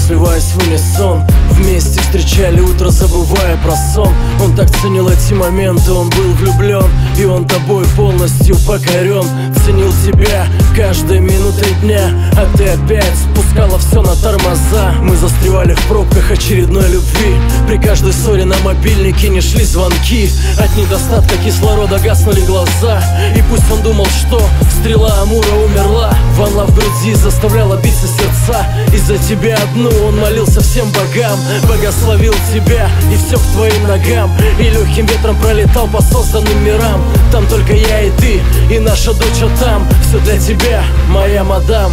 сливаясь в унисон. Вместе встречали утро, забывая про сон. Он так ценил эти моменты, он был влюблен, и он тобой полностью покорен. Ценил тебя каждой минутой дня, а ты опять спускала все на тормоза. Мы застревали в пробках очередной любви. При каждой ссоре на мобильнике не шли звонки. От недостатка кислорода гаснули глаза. И пусть он думал, что стрела Амура умерла, волна в груди заставляла биться сердца. Из-за тебя одну он молился всем богам, благословил тебя и все к твоим ногам. И легким ветром пролетал по созданным мирам. Там только я и ты, и наша дочь, а там все для тебя, моя мадам.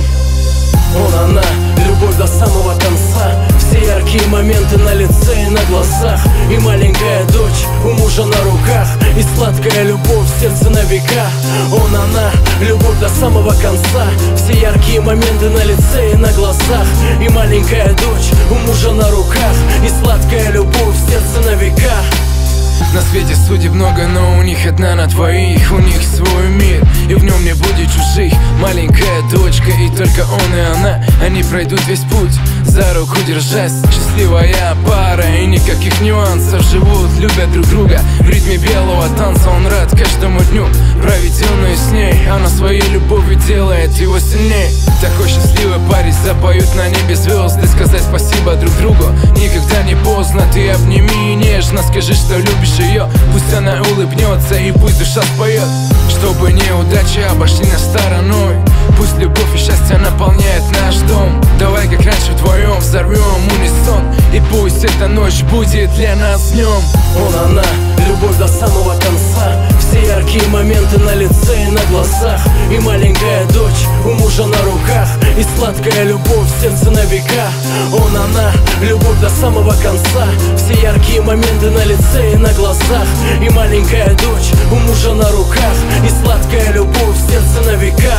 Он, она, любовь до самого конца. Все яркие моменты на лице и на глазах. И маленькая дочь у мужа на руках. И сладкая любовь в сердце на века. Он, она, любовь до самого конца. Все яркие моменты на лице и на глазах. И маленькая дочь у мужа на руках. И сладкая любовь в сердце на века. На свете судеб много, но у них одна на двоих. У них свой мир, и в нем не будет чужих. Маленькая дочка, и только он и она. Они пройдут весь путь, за руку держась. Счастливая пара, и никаких нюансов. Живут, любят друг друга в ритме белого танца. Он рад каждому дню, проведенную с ней. Она своей любовью делает его сильней. Такой счастливый парень, запоют на небе звезды. Сказать спасибо друг другу никогда не поздно. Ты обними и нежно скажи, что любишь ее. Пусть она улыбнется и пусть душа споет. Чтобы неудачи обошли нас стороной. Пусть любовь и счастье наполняет наш дом. Давай как раньше вдвоем взорвем унисон. И пусть эта ночь будет для нас днем. Он, она, любовь до самого конца. Все яркие моменты на лице и на глазах. И маленькая дочь у мужа на руках. И сладкая любовь в сердце на века. Он, она, любовь до самого конца. Все яркие моменты на лице и на глазах. И маленькая дочь у мужа на руках. И сладкая любовь в сердце на века.